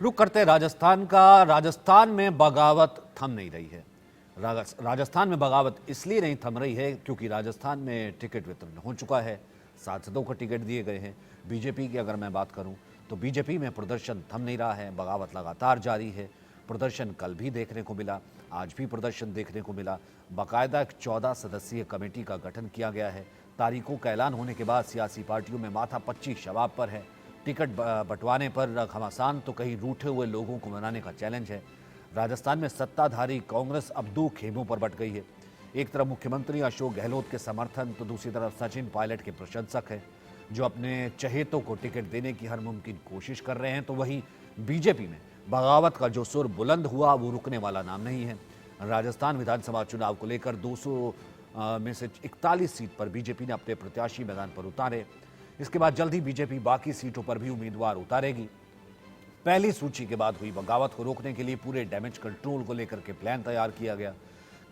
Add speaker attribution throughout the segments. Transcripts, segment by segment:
Speaker 1: रुक करते हैं राजस्थान का। राजस्थान में बगावत थम नहीं रही है। राजस्थान में बगावत इसलिए नहीं थम रही है क्योंकि राजस्थान में टिकट वितरण हो चुका है, सांसदों को टिकट दिए गए हैं। बीजेपी की अगर मैं बात करूं तो बीजेपी में प्रदर्शन थम नहीं रहा है, बगावत लगातार जारी है। प्रदर्शन कल भी देखने को मिला, आज भी प्रदर्शन देखने को मिला। बाकायदा एक 14 सदस्यीय कमेटी का गठन किया गया है। तारीखों का ऐलान होने के बाद सियासी पार्टियों में माथा 25 शबाब पर है। टिकट बंटवाने पर घमासान तो कहीं रूठे हुए लोगों को मनाने का चैलेंज है। राजस्थान में सत्ताधारी कांग्रेस अब दो खेमों पर बंट गई है। एक तरफ मुख्यमंत्री अशोक गहलोत के समर्थन तो दूसरी तरफ सचिन पायलट के प्रशंसक हैं जो अपने चहेतों को टिकट देने की हर मुमकिन कोशिश कर रहे हैं। तो वहीं बीजेपी में बगावत का जो सुर बुलंद हुआ वो रुकने वाला नाम नहीं है। राजस्थान विधानसभा चुनाव को लेकर 200 में से 41 सीट पर बीजेपी ने अपने प्रत्याशी मैदान पर उतारे। इसके बाद जल्द ही बीजेपी बाकी सीटों पर भी उम्मीदवार उतारेगी। पहली सूची के बाद हुई बगावत को रोकने के लिए पूरे डैमेज कंट्रोल को लेकर के प्लान तैयार किया गया।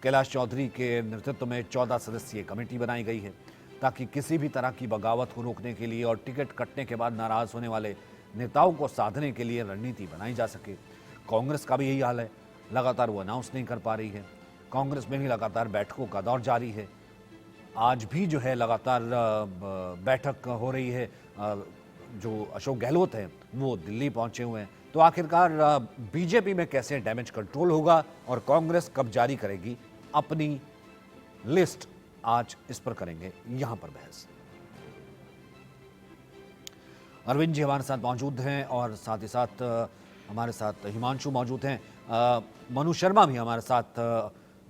Speaker 1: कैलाश चौधरी के नेतृत्व में 14 सदस्यीय कमेटी बनाई गई है ताकि किसी भी तरह की बगावत को रोकने के लिए और टिकट कटने के बाद नाराज होने वाले नेताओं को साधने के लिए रणनीति बनाई जा सके। कांग्रेस का भी यही हाल है, लगातार वो अनाउंस नहीं कर पा रही है। कांग्रेस में भी लगातार बैठकों का दौर जारी है। आज भी जो है लगातार बैठक हो रही है। जो अशोक गहलोत हैं वो दिल्ली पहुंचे हुए हैं। तो आखिरकार बीजेपी में कैसे डैमेज कंट्रोल होगा और कांग्रेस कब जारी करेगी अपनी लिस्ट, आज इस पर करेंगे यहां पर बहस। अरविंद जी हमारे साथ मौजूद हैं और साथ ही साथ हमारे साथ हिमांशु मौजूद हैं। मनु शर्मा भी हमारे साथ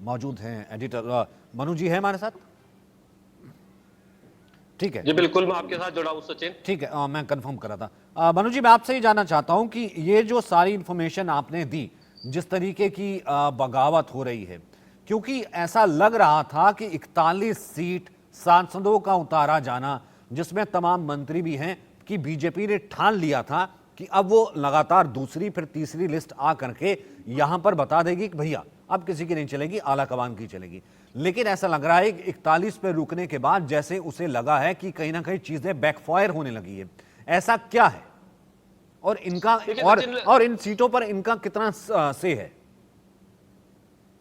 Speaker 1: मौजूद हैं, एडिटर। मनु जी है हमारे साथ? ठीक है
Speaker 2: जी बिल्कुल, मैं आपके साथ जुड़ा हूं सचिन।
Speaker 1: ठीक है, मैं कंफर्म कर रहा था। मनु जी, मैं आपसे ही जानना चाहता हूं कि ये जो सारी इंफॉर्मेशन आपने दी, जिस तरीके की बगावत हो रही है, क्योंकि ऐसा लग रहा था कि 41 सीट सांसदों का उतारा जाना, जिसमें तमाम मंत्री भी हैं, कि बीजेपी ने ठान लिया था कि अब वो लगातार दूसरी फिर तीसरी लिस्ट आ करके यहां पर बता देगी कि भैया अब किसी की नहीं चलेगी, आला कमान की चलेगी। लेकिन ऐसा लग रहा है कि 41 पे रुकने के बाद जैसे उसे लगा है कि कहीं ना कहीं चीजें बैकफायर होने लगी है। ऐसा क्या है और इनका और इन सीटों पर इनका कितना से है?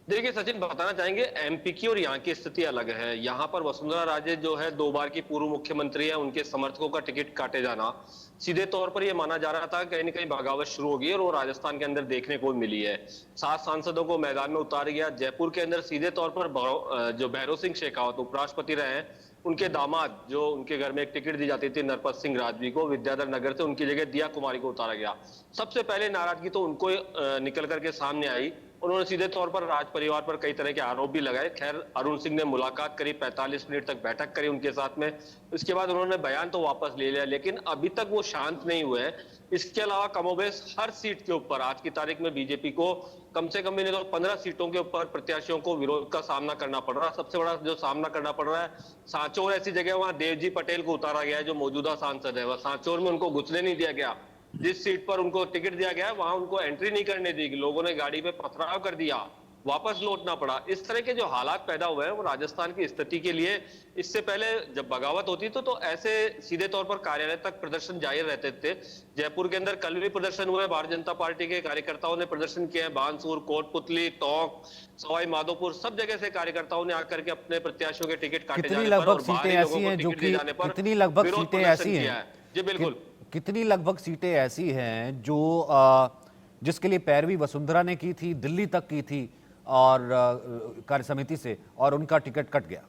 Speaker 2: देखिए सचिन, बताना चाहेंगे एमपी की और यहाँ की स्थिति अलग है। यहाँ पर वसुंधरा राजे जो है 2 बार की पूर्व मुख्यमंत्री है, उनके समर्थकों का टिकट काटे जाना सीधे तौर पर यह माना जा रहा था कहीं न कहीं बगावत शुरू होगी और वो राजस्थान के अंदर देखने को मिली है। 7 सांसदों को मैदान में उतार गया। जयपुर के अंदर सीधे तौर पर जो भैरव सिंह शेखावत उपराष्ट्रपति रहे हैं, उनके दामाद जो उनके घर में एक टिकट दी जाती थी नरपत सिंह राजवी को, विद्याधर नगर से उनकी जगह दिया कुमारी को उतारा गया। सबसे पहले नाराजगी तो उनको निकल करके सामने आई। उन्होंने सीधे तौर पर राज परिवार पर कई तरह के आरोप भी लगाए। खैर, अरुण सिंह ने मुलाकात करी, 45 मिनट तक बैठक करी उनके साथ में। इसके बाद उन्होंने बयान तो वापस ले लिया, लेकिन अभी तक वो शांत नहीं हुए हैं। इसके अलावा कमोबेश हर सीट के ऊपर आज की तारीख में बीजेपी को कम से कम भी नहीं तो 15 सीटों के ऊपर प्रत्याशियों को विरोध का सामना करना पड़ रहा है। सबसे बड़ा जो सामना करना पड़ रहा है, सांचौर ऐसी जगह वहां देवजी पटेल को उतारा गया है जो मौजूदा सांसद है। वह सांचौर में उनको घुसने नहीं दिया गया। जिस सीट पर उनको टिकट दिया गया वहां उनको एंट्री नहीं करने दी। लोगों ने गाड़ी पे पथराव कर दिया, वापस लौटना पड़ा। इस तरह के जो हालात पैदा हुए हैं वो राजस्थान की स्थिति के लिए, इससे पहले जब बगावत होती तो ऐसे सीधे तौर पर कार्यालय तक प्रदर्शन जारी रहते थे। जयपुर के अंदर कल भी प्रदर्शन हुए, भारतीय जनता पार्टी के कार्यकर्ताओं ने प्रदर्शन किए हैं। बानसूर, कोटपुतली, टोंक, सवाई माधोपुर, सब जगह से कार्यकर्ताओं ने आकर के अपने प्रत्याशियों के टिकट काटे जाने पर और बाहरी लोगों को टिकट दिए जाने पर
Speaker 1: कितनी लगभग सीटें ऐसी हैं?
Speaker 2: जी बिल्कुल,
Speaker 1: कितनी लगभग सीटें ऐसी हैं जो जिसके लिए पैरवी वसुंधरा ने की थी, दिल्ली तक की थी और कार्य समिति से, और उनका टिकट कट गया?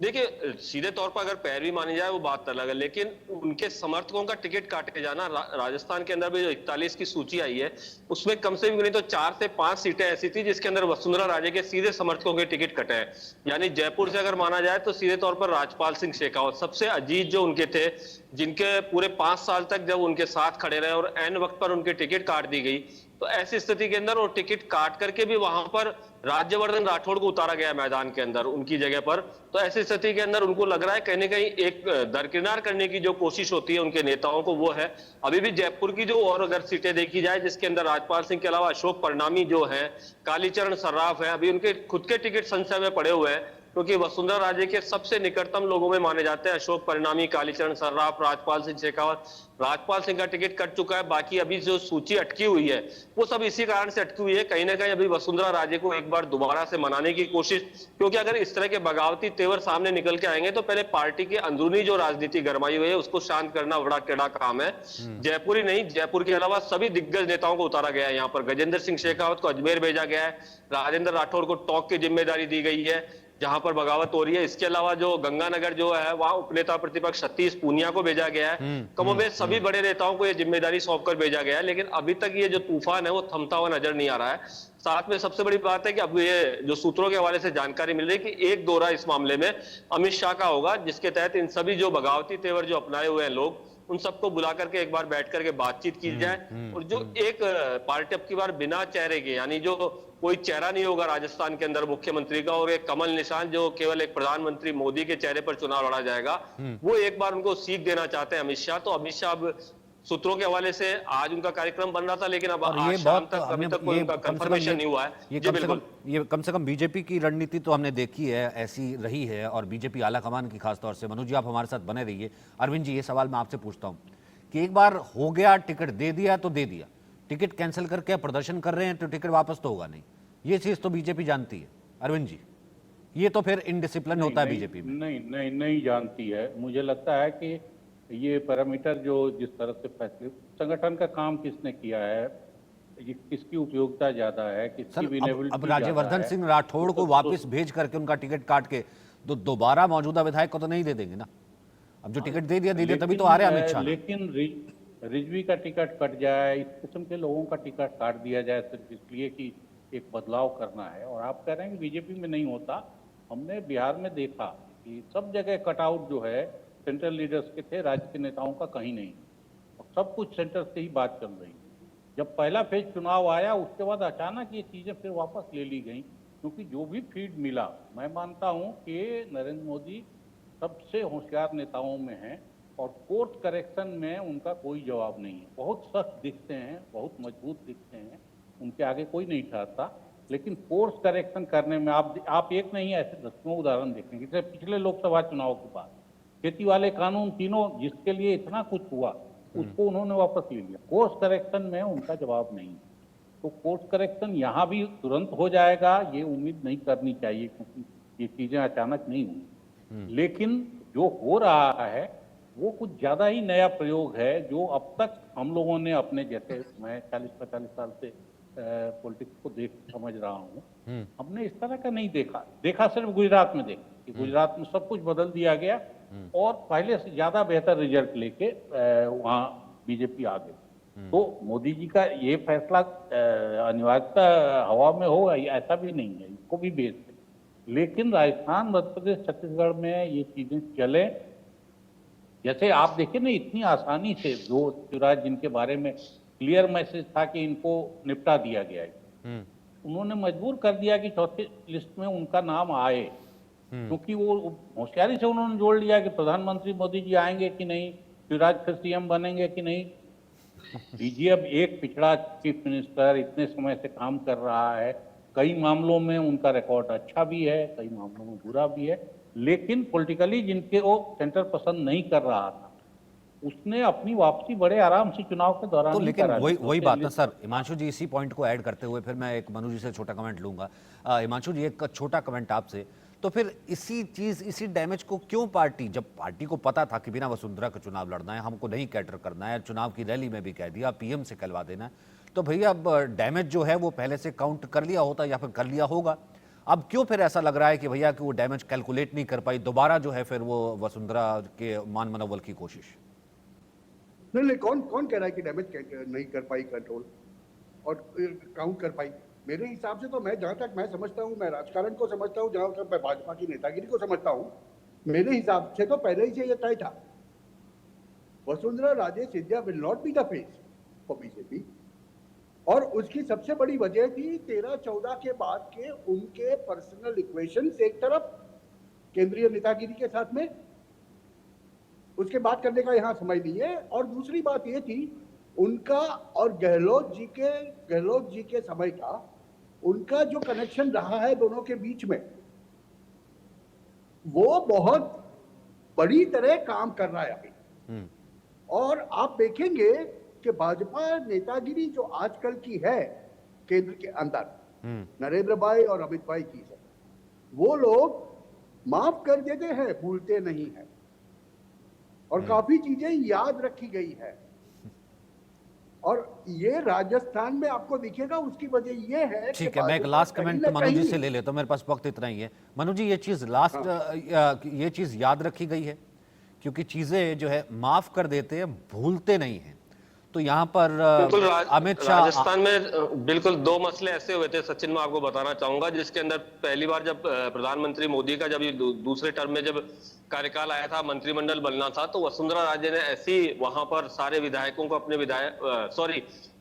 Speaker 2: देखिए, सीधे तौर पर अगर पैरवी मानी जाए वो बात अलग है, लेकिन उनके समर्थकों का टिकट काटे जाना, राजस्थान के अंदर भी जो 41 की सूची आई है उसमें कम से भी नहीं तो 4 से 5 सीटें ऐसी थी जिसके अंदर वसुंधरा राजे के सीधे समर्थकों के टिकट कटे हैं। यानी जयपुर से अगर माना जाए तो सीधे तौर पर राजपाल सिंह शेखावत सबसे अजीज जो उनके थे, जिनके पूरे 5 साल तक जब उनके साथ खड़े रहे और एन वक्त पर उनके टिकट काट दी गई, तो ऐसी स्थिति के अंदर वो टिकट काट करके भी वहां पर राज्यवर्धन राठौड़ को उतारा गया मैदान के अंदर उनकी जगह पर। तो ऐसी स्थिति के अंदर उनको लग रहा है कहीं ना कहीं एक दरकिनार करने की जो कोशिश होती है उनके नेताओं को, वो है। अभी भी जयपुर की जो और अगर सीटें देखी जाए जिसके अंदर राजपाल सिंह के अलावा अशोक परनामी जो है, कालीचरण सर्राफ है, अभी उनके खुद के टिकट संशय में पड़े हुए हैं। क्योंकि वसुंधरा राजे के सबसे निकटतम लोगों में माने जाते हैं अशोक परिणामी, कालीचरण सर्राफ, राजपाल सिंह शेखावत। राजपाल सिंह का टिकट कट चुका है, बाकी अभी जो सूची अटकी हुई है वो सब इसी कारण से अटकी हुई है। कहीं ना कहीं अभी वसुंधरा राजे को एक बार दोबारा से मनाने की कोशिश, क्योंकि अगर इस तरह के बगावती तेवर सामने निकल के आएंगे तो पहले पार्टी की अंदरूनी जो राजनीति गरमाई हुई है उसको शांत करना बड़ा टेढ़ा काम है। जयपुर ही नहीं, जयपुर के अलावा सभी दिग्गज नेताओं को उतारा गया है। यहाँ पर गजेंद्र सिंह शेखावत को अजमेर भेजा गया है, राजेंद्र राठौड़ को टॉक की जिम्मेदारी दी गई है जहां पर बगावत हो रही है। इसके अलावा जो गंगानगर जो है वहां उपनेता प्रतिपक्ष सतीश पूनिया को भेजा गया है। कमोबेश सभी बड़े नेताओं को यह जिम्मेदारी सौंपकर भेजा गया है, लेकिन अभी तक ये जो तूफान है वो थमता हुआ नजर नहीं आ रहा है। साथ में सबसे बड़ी बात है कि अब ये जो सूत्रों के हवाले से जानकारी मिल रही है कि एक दौरा इस मामले में अमित शाह का होगा, जिसके तहत इन सभी जो बगावती तेवर जो अपनाए हुए हैं लोग, उन सबको बुला करके एक बार बैठ करके बातचीत की जाए। और जो एक पार्टी अब की बार बिना चेहरे के, यानी जो कोई चेहरा नहीं होगा राजस्थान के अंदर मुख्यमंत्री का, और एक कमल निशान जो केवल एक प्रधानमंत्री मोदी के चेहरे पर चुनाव लड़ा जाएगा, वो एक बार उनको सीख देना चाहते हैं अमित शाह। तो अमित शाह अब सूत्रों के हवाले से आज उनका कार्यक्रम बन रहा था, लेकिन अब
Speaker 1: और
Speaker 2: आज
Speaker 1: ये
Speaker 2: शाम
Speaker 1: बहुत
Speaker 2: तक अभी तक कोई उनका कंफर्मेशन नहीं हुआ है।
Speaker 1: ये
Speaker 2: जी बिल्कुल।
Speaker 1: कम से कम बीजेपी की रणनीति तो हमने देखी है, ऐसी रही है, और बीजेपी आलाकमान की खासतौर से। मनोज जी, आप हमारे साथ बने रहिए। अरविंद जी, ये सवाल मैं आपसे पूछता हूँ कि एक बार हो गया, टिकट दे दिया तो दे दिया, टिकट कैंसिल करके प्रदर्शन कर रहे हैं तो टिकट वापस तो होगा नहीं, ये चीज तो बीजेपी जानती है। अरविंद जी, ये तो फिर इनडिसिप्लिन होता है बीजेपी में।
Speaker 3: नहीं जानती है। मुझे लगता है कि ये पैरामीटर जो जिस तरह से फैसले, संगठन का काम किसने किया है, ये किसकी उपयोगिता ज्यादा है, किसकी
Speaker 1: सर,
Speaker 3: विनेबिलिटी
Speaker 1: अब राज्यवर्धन सिंह राठौड़ को वापस भेज करके उनका टिकट काट के दोबारा मौजूदा विधायक को तो नहीं दे देंगे ना। अब जो टिकट दे दिया तभी तो आ रहे अमित शाह।
Speaker 3: लेकिन रिजवी का टिकट कट जाए, इस किस्म के लोगों का टिकट काट दिया जाए सिर्फ इसलिए कि एक बदलाव करना है। और आप कह रहे हैं कि बीजेपी में नहीं होता। हमने बिहार में देखा कि सब जगह कटआउट जो है सेंट्रल लीडर्स के थे, राज्य के नेताओं का कहीं नहीं, और सब कुछ सेंटर से ही बात चल रही है। जब पहला फेज चुनाव आया उसके बाद अचानक ये चीजें फिर वापस ले ली गई, क्योंकि जो भी फीड मिला, मैं मानता हूं कि नरेंद्र मोदी सबसे होशियार नेताओं में हैं और कोर्स करेक्शन में उनका कोई जवाब नहीं है। बहुत सख्त दिखते हैं, बहुत मजबूत दिखते हैं, उनके आगे कोई नहीं ठहरता, लेकिन कोर्स करेक्शन करने में आप एक नहीं ऐसे दसों उदाहरण देखेंगे। जैसे पिछले लोकसभा चुनाव के बाद खेती वाले कानून तीनों, जिसके लिए इतना कुछ हुआ, उसको उन्होंने वापस ले लिया। कोर्स करेक्शन में उनका जवाब नहीं। तो कोर्स करेक्शन यहाँ भी तुरंत हो जाएगा ये उम्मीद नहीं करनी चाहिए, क्योंकि ये चीजें अचानक नहीं हुई। लेकिन जो हो रहा है वो कुछ ज्यादा ही नया प्रयोग है, जो अब तक हम लोगों ने अपने, जैसे मैं 40-45 साल से पॉलिटिक्स को देख समझ रहा हूँ, हमने इस तरह का नहीं देखा सिर्फ गुजरात में देखा कि गुजरात में सब कुछ बदल दिया गया और पहले से ज्यादा बेहतर रिजल्ट लेके वहाँ बीजेपी आ गई। तो मोदी जी का ये फैसला अनिवार्यता हवा में हो ऐसा भी नहीं है, इसको भी बेस है। लेकिन राजस्थान, मध्य प्रदेश, छत्तीसगढ़ में ये चीजें चले, जैसे आप देखिए ना, इतनी आसानी से जो शिवराज जिनके बारे में क्लियर मैसेज था कि इनको निपटा दिया गया है, उन्होंने मजबूर कर दिया कि चौथी लिस्ट में उनका नाम आए, क्योंकि वो होशियारी से उन्होंने जोड़ लिया कि प्रधानमंत्री मोदी जी आएंगे कि नहीं, शिवराज फिर सीएम बनेंगे कि नहीं। दीजिए, अब एक पिछड़ा चीफ मिनिस्टर इतने समय से काम कर रहा है, कई मामलों में उनका रिकॉर्ड अच्छा भी है, कई मामलों में बुरा भी है, लेकिन पॉलिटिकली जिनके वो सेंटर पसंद नहीं कर रहा था, उसने अपनी वापसी बड़े आराम से चुनाव के दौरान
Speaker 1: तो लेकिन वही बात ना सर। हिमांशु जी, इसी पॉइंट को ऐड करते हुए फिर मैं एक मनु जी से छोटा कमेंट लूंगा। हिमांशु जी, एक छोटा कमेंट आपसे, तो फिर इसी डैमेज को क्यों पार्टी, जब पार्टी को पता था कि बिना वसुंधरा का चुनाव लड़ना है, हमको नहीं कैटर करना है, चुनाव की रैली में भी कह दिया, पीएम से कहलवा देना है, तो भैया अब डैमेज जो है वो पहले से काउंट कर लिया होता या फिर कर लिया होगा। अब क्यों फिर ऐसा लग रहा है कि भैया कि वो डैमेज कैलकुलेट नहीं कर पाई, दोबारा जो है फिर वो वसुंधरा के मान मनोबल की कोशिश?
Speaker 4: नहीं, कौन कह रहा है कि डैमेज नहीं कर पाई कंट्रोल और काउंट कर पाई? मेरे हिसाब से तो, मैं जहां तक मैं समझता हूं, मैं राजकारण को समझता हूं, जहां तक मैं भाजपा की नेतागिरी को समझता हूं, मेरे हिसाब से तो पहले ही से ये तय था, Vasundhara Raje Scindia will not be the face for BJP. और उसकी सबसे बड़ी वजह थी 13-14 के बाद के उनके पर्सनल इक्वेशंस एक तरफ केंद्रीय नेतागिरी के साथ में, उसके बात करने का यहाँ समय नहीं है। और दूसरी बात ये थी उनका और गहलोत जी के समय का उनका जो कनेक्शन रहा है दोनों के बीच में, वो बहुत बड़ी तरह काम कर रहा है अभी। और आप देखेंगे कि भाजपा नेतागिरी जो आजकल की है केंद्र के अंदर, नरेंद्र भाई और अमित भाई की है, वो लोग माफ कर देते हैं, भूलते नहीं है, और काफी चीजें याद रखी गई है। और ये राजस्थान में आपको दिखेगा, उसकी वजह ये है
Speaker 1: ठीक है, मैं एक लास्ट कमेंट मनु जी से ले लेता हूं, मेरे पास वक्त इतना ही है। मनु जी, ये चीज ये चीज याद रखी गई है क्योंकि चीजें जो है माफ कर देते हैं, भूलते नहीं है। तो यहाँ पर अमित शाह,
Speaker 2: राजस्थान में बिल्कुल दो मसले ऐसे हुए थे सचिन, मैं आपको बताना चाहूंगा, जिसके अंदर पहली बार जब प्रधानमंत्री मोदी का जब ये दूसरे टर्म में जब कार्यकाल आया था, मंत्रिमंडल बनना था, तो वसुंधरा राजे ने ऐसी वहां पर सारे विधायकों को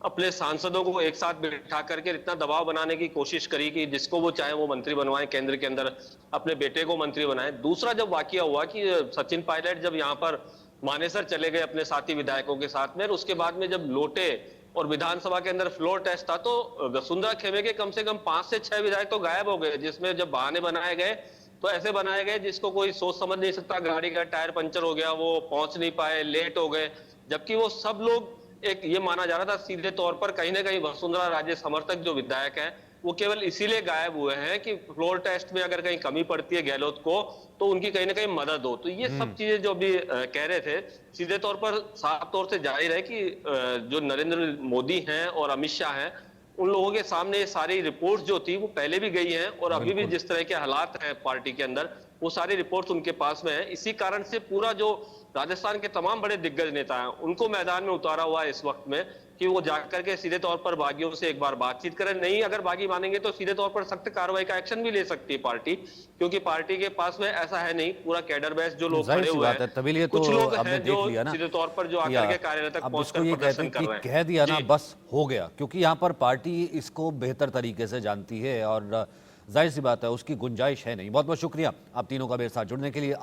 Speaker 2: अपने सांसदों को एक साथ बिठा करके इतना दबाव बनाने की कोशिश करी कि जिसको वो चाहे वो मंत्री बनवाए, केंद्र के अंदर अपने बेटे को मंत्री बनाए। दूसरा जब वाकया हुआ कि सचिन पायलट जब यहाँ पर मानेसर चले गए अपने साथी विधायकों के साथ में, और उसके बाद में जब लौटे और विधानसभा के अंदर फ्लोर टेस्ट था, तो वसुंधरा खेमे के कम से कम 5 से 6 विधायक तो गायब हो गए, जिसमें जब बहाने बनाए गए तो ऐसे बनाए गए जिसको कोई सोच समझ नहीं सकता। गाड़ी का टायर पंचर हो गया, वो पहुंच नहीं पाए, लेट हो गए, जबकि वो सब लोग एक ये माना जा रहा था सीधे तौर पर कहीं ना कहीं वसुंधरा राजे समर्थक जो विधायक हैं वो केवल इसीलिए गायब हुए हैं कि फ्लोर टेस्ट में अगर कहीं कमी पड़ती है गहलोत को तो उनकी कहीं ना कहीं मदद हो। तो ये सब चीजें जो अभी कह रहे थे, सीधे तौर पर साफ तौर से जाहिर है कि जो नरेंद्र मोदी हैं और अमित शाह हैं, उन लोगों के सामने ये सारी रिपोर्ट्स जो थी वो पहले भी गई हैं, और अभी भी जिस तरह के हालात हैं पार्टी के अंदर वो सारी रिपोर्ट्स उनके पास में है। इसी कारण से पूरा जो राजस्थान के तमाम बड़े दिग्गज नेता हैं उनको मैदान में उतारा हुआ है इस वक्त में कि वो जाकर के सीधे तौर पर बागियों से एक बार बातचीत करें। नहीं अगर बागी मानेंगे तो सीधे तौर पर सख्त कार्रवाई का एक्शन भी ले सकती है पार्टी, क्योंकि पार्टी के पास में ऐसा है नहीं, पूरा कैडर बेस जो लोग खड़े हुए हैं,
Speaker 1: तभी तो
Speaker 2: कुछ लोग
Speaker 1: हमने
Speaker 2: हैं
Speaker 1: देख
Speaker 2: जो
Speaker 1: लिया ना
Speaker 2: सीधे तौर पर जो आकर के कार्यालय तक पहुंचकर प्रदर्शन कर रहे हैं।
Speaker 1: कह दिया ना बस हो गया, क्योंकि यहाँ पर पार्टी इसको बेहतर तरीके से जानती है और जाहिर सी बात है उसकी गुंजाइश है नहीं। बहुत बहुत शुक्रिया आप तीनों का मेरे साथ जुड़ने के लिए।